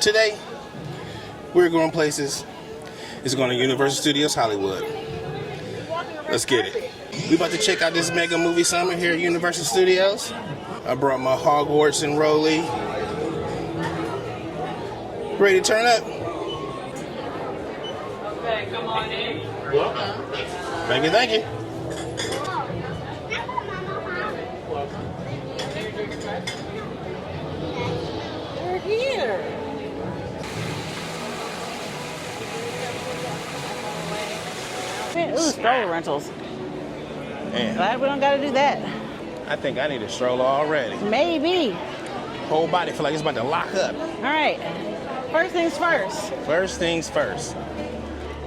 Today, we're going places. It's going to Universal Studios Hollywood. Let's get it. We about to check out this mega movie summer here at Universal Studios. I brought my Hogwarts and Rolly. Ready to turn up? Okay, come on in. Welcome. Thank you, thank you. We're here. Ooh, stroller rentals. Man, Glad we don't gotta do that. I think I need a stroller already. Maybe. Whole body feel like it's about to lock up. All right. First things first. First things first.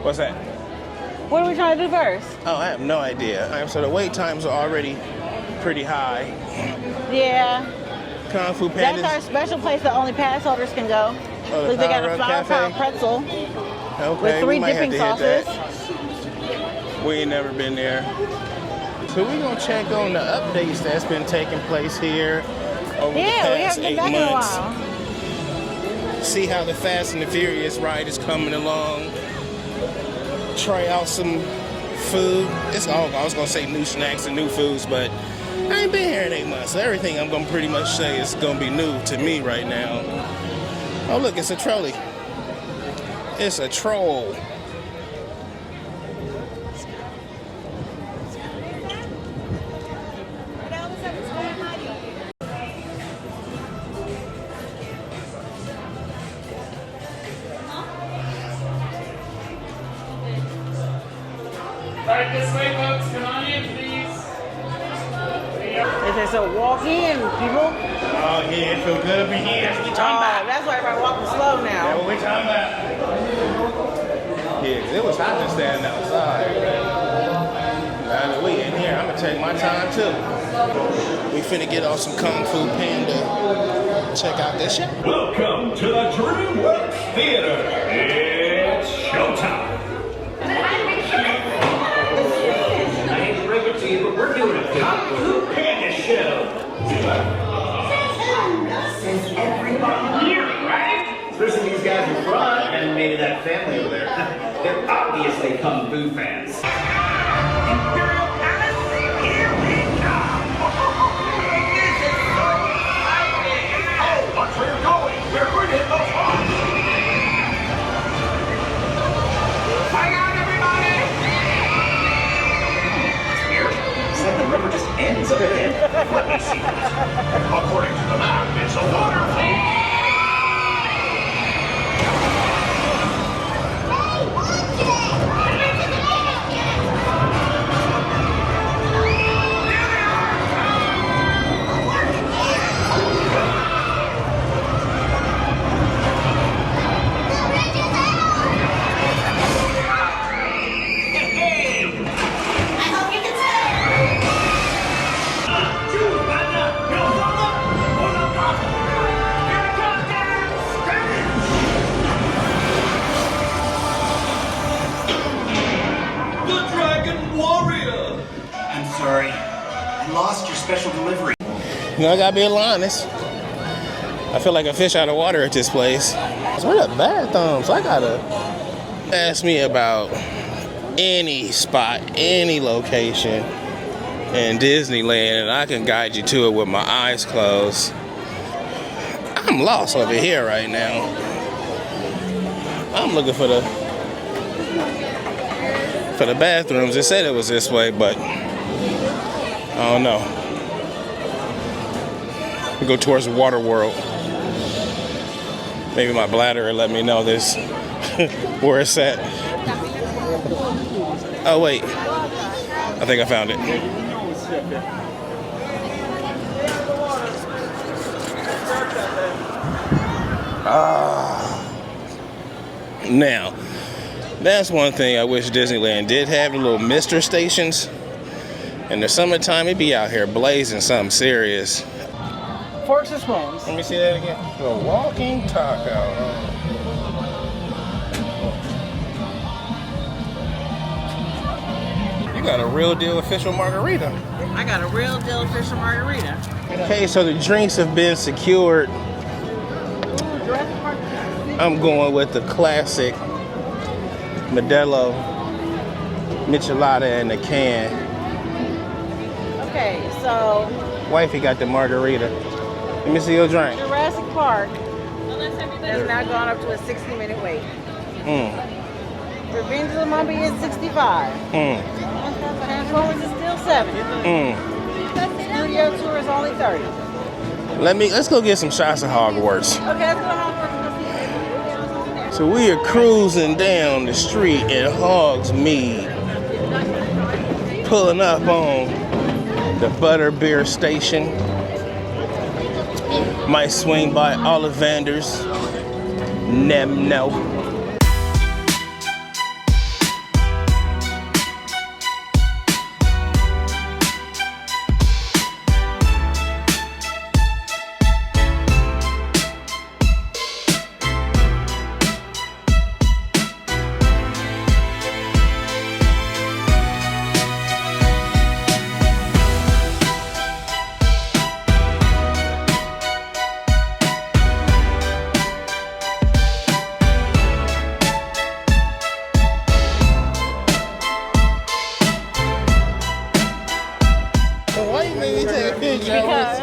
What's that? What are we trying to do first? Oh, I have no idea. So the wait times are already pretty high. Yeah. Kung Fu Panda. That's our special place that only pass holders can go. Oh, the Look, they got Power a Up flower Cafe? pound pretzel Okay, with 3 we might dipping have to hit sauces. that. We ain't never been there. So we're gonna check on the updates that's been taking place here over the Yeah, we past haven't been 8 back in a months. while. See how the Fast and the Furious ride is coming along. Try out some food. It's all, I was gonna say new snacks and new foods, but I ain't been here in 8 months. So everything I'm gonna pretty much say is gonna be new to me right now. Oh look, it's a trolley. It's a troll. Right this way, folks. Come on in, please. Is it so walk in, people? Oh yeah, it feel good to be here. That's what we talking about. That's why everybody walking slow That's now. what we talking about. Yeah, 'cause it was hot just standing outside. Now that we in here, I'm gonna take my time too. We finna get off some Kung Fu Panda. Check out this shit. Welcome to the DreamWorks Theater. It's showtime. We're doing a Kung Fu Panda show. Since everybody here, right? Especially these guys in front and maybe that family over there. They're obviously Kung Fu fans. Imperial Palace, here we come. This is so exciting. Oh, watch where you're going. We're going to hit those rocks. Hang on, everybody. It's like the river just ends up ahead. Let me see this. According to the map, it's a waterfall. Sorry, I lost your special delivery. You know, I gotta be honest. I feel like a fish out of water at this place. Where the bathrooms? I gotta ask me about any spot, any location in Disneyland, and I can guide you to it with my eyes closed. I'm lost over here right now. I'm looking for the bathrooms. It said it was this way, but I don't know. We go towards Water World. Maybe my bladder will let me know this where it's at. Oh wait, I think I found it. Now, that's one thing I wish Disneyland did have, the little mister stations. In the summertime, it'd be out here blazing something serious. Forks and spoons. Let me see that again. The walking taco. You got a real deal official margarita. I got a real deal official margarita. Okay, so the drinks have been secured. I'm going with the classic Modelo Michelada in a can. Okay, so Wifey got the margarita. Let me see your drink. Jurassic Park has now gone up to a 60-minute wait. Revenge of the Mummy is 65. Transformers is still 70. Studio tour is only 30. Let's go get some shots of Hogwarts. Okay, let's go to Hogwarts. So we are cruising down the street in Hogsmeade, pulling up on the Butterbeer station. Might swing by Ollivander's. No. Because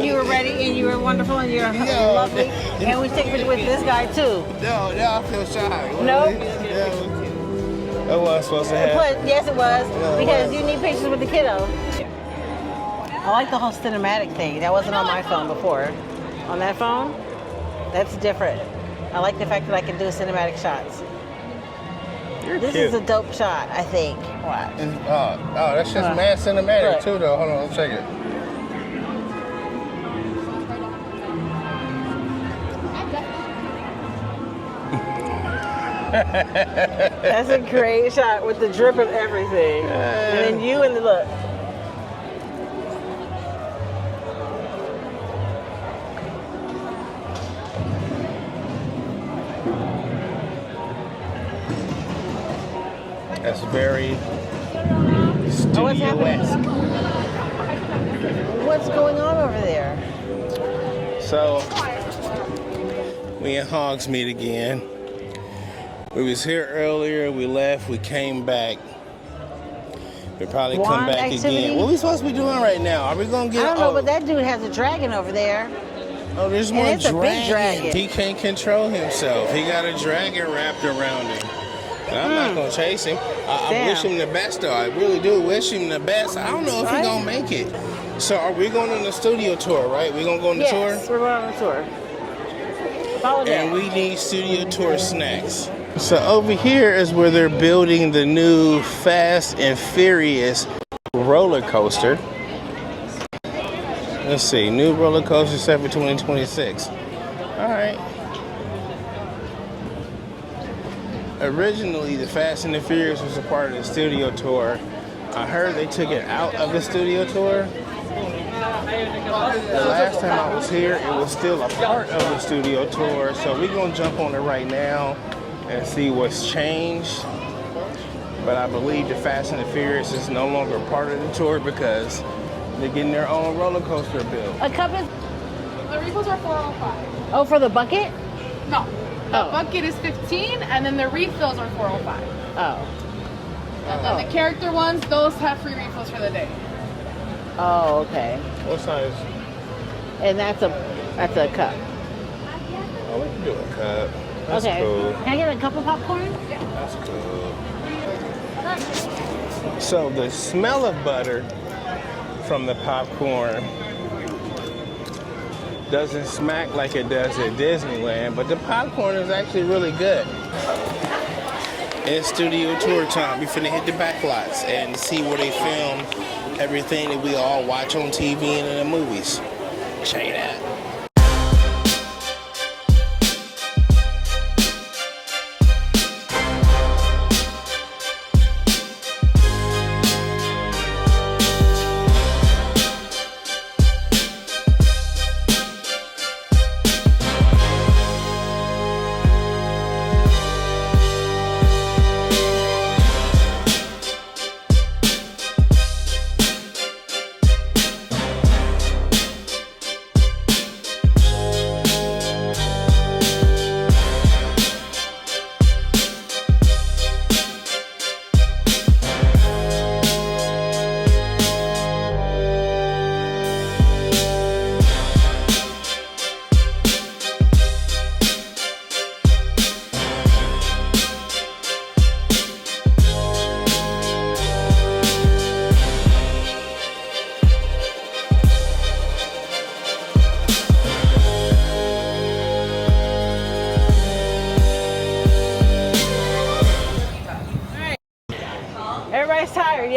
you were ready and you were wonderful and you're lovely. And we take pictures with this guy too. No, I feel shy. Nope. That wasn't supposed to happen. Yes, it was. Because you need pictures with the kiddo. I like the whole cinematic thing. That wasn't on my phone before. On that phone, that's different. I like the fact that I can do cinematic shots. This is a dope shot, I think. Watch. Oh, that's just mad cinematic too, though. Hold on, let's check it. That's a great shot with the drip and everything. And then you and the look. That's very studio-esque. What's going on over there? So, we in Hogsmeade again. We was here earlier, we left, we came back. We'll probably come back again. What are we supposed to be doing right now? Are we going to get... I don't know, but that dude has a dragon over there. Oh, there's more it's dragon. A big dragon. He can't control himself. He got a dragon wrapped around him. And I'm not going to chase him. I wish him the best, though. I really do wish him the best. I don't know if he's going to make it. So are we going on the studio tour, right? We're going to go on the tour? Yes, we're going on the tour. Follow and we need studio tour snacks. So over here is where they're building the new Fast and Furious roller coaster. Let's see, new roller coaster set for 2026. All right. Originally, the Fast and the Furious was a part of the studio tour. I heard they took it out of the studio tour. The last time I was here, it was still a part of the studio tour. So we're gonna jump on it right now and see what's changed. But I believe the Fast and the Furious is no longer part of the tour because they're getting their own roller coaster built. A cup is... The refills are $4.05. Oh, for the bucket? No. The bucket is $15 and then the refills are $4.05. Oh. And then the character ones, those have free refills for the day. Oh, okay. What size? And that's a cup. Oh, we can do a cup. That's cool. Can I get a cup of popcorn? Yeah. That's cool. So the smell of butter from the popcorn doesn't smack like it does at Disneyland, but the popcorn is actually really good. It's studio tour time. We finna hit the back lots and see where they film everything that we all watch on TV and in the movies. Check it out.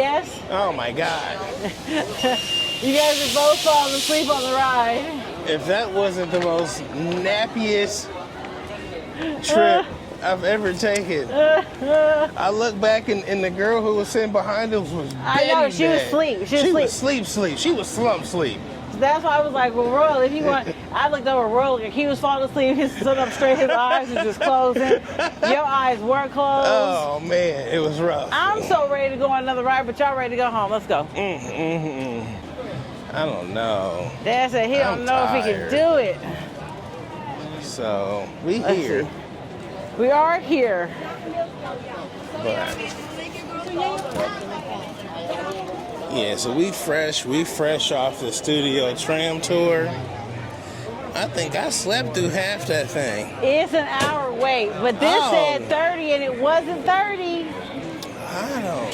yes? Oh my God. You guys are both falling asleep on the ride. If that wasn't the most nappiest trip I've ever taken. I look back and the girl who was sitting behind us was I know, she was asleep. She was sleep. She was slump sleep. That's why I was like, well, Royal, if you want, I looked over at Royal, like he was falling asleep, he stood up straight, his eyes were just closing. Your eyes were closed. Oh man, it was rough. I'm so ready to go on another ride, but y'all ready to go home. Let's go. I don't know. Dad said he don't know if he can do it. So, Let's see. We are here. But, yeah, so we fresh off the studio tram tour. I think I slept through half that thing. It's an hour wait, but this said 30 and it wasn't 30. I don't know.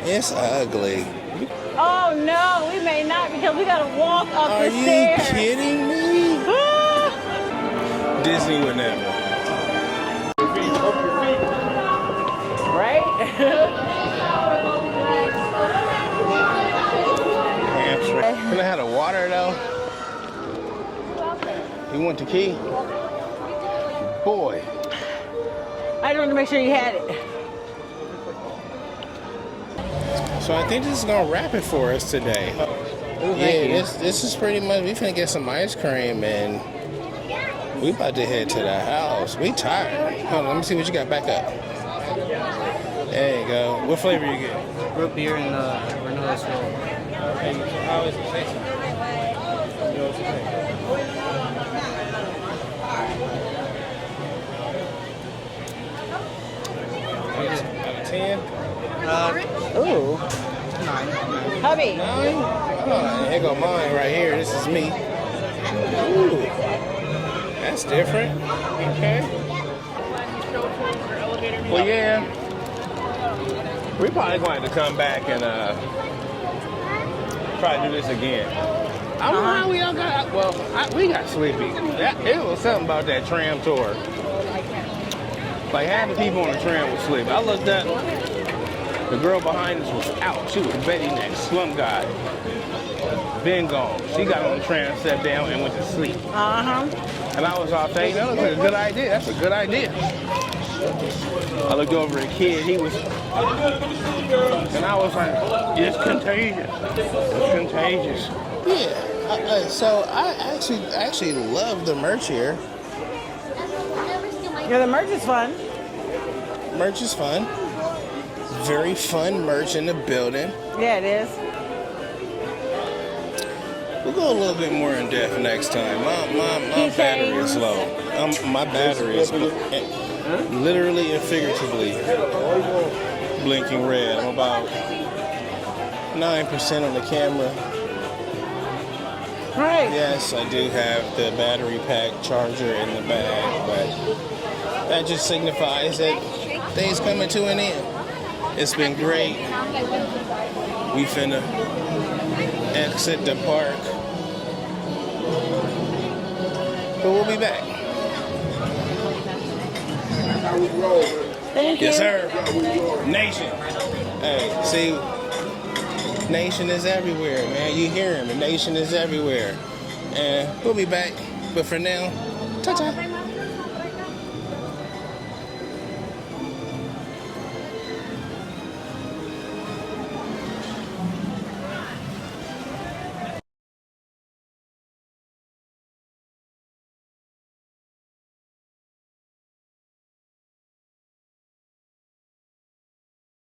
It's ugly. Oh no, we may not because we gotta walk up the stairs. Are you kidding me? Disney would never. Right? Can I have the water though? You want the key? Boy. I just wanted to make sure you had it. So I think this is gonna wrap it for us today. This is pretty much, we finna get some ice cream and we about to head to the house. We tired. Hold on, let me see what you got back up. There you go. What flavor you get? Root beer and vanilla swirl. Okay, so how is it tasting? You know what you think? Out of 10? Ooh. 9. Hubby. 9? Oh, here go mine right here. This is me. Ooh. That's different. Okay. Well, yeah. We're probably going to come back and try to do this again. I don't know how we all got. Well, we got sleepy. It was something about that tram tour. Like half the people on the tram was asleep. I looked up. The girl behind us was out. She was betting that slump guy. Been gone. She got on the tram, sat down, and went to sleep. And I was all thinking, that looks like a good idea. That's a good idea. I looked over at a kid. He was, and I was like, it's contagious. It's contagious. Yeah. So I actually love the merch here. Yeah, the merch is fun. Merch is fun. Very fun merch in the building. Yeah, it is. We'll go a little bit more in depth next time. My battery is low. My battery is literally and figuratively blinking red. I'm about 9% on the camera. Right. Yes, I do have the battery pack charger in the bag, but that just signifies that things coming to an end. It's been great. We finna exit the park. But we'll be back. Thank you. Yes, sir. Nation. Hey, see, Nation is everywhere, man. You hear him. The Nation is everywhere. And we'll be back. But for now, ta-ta.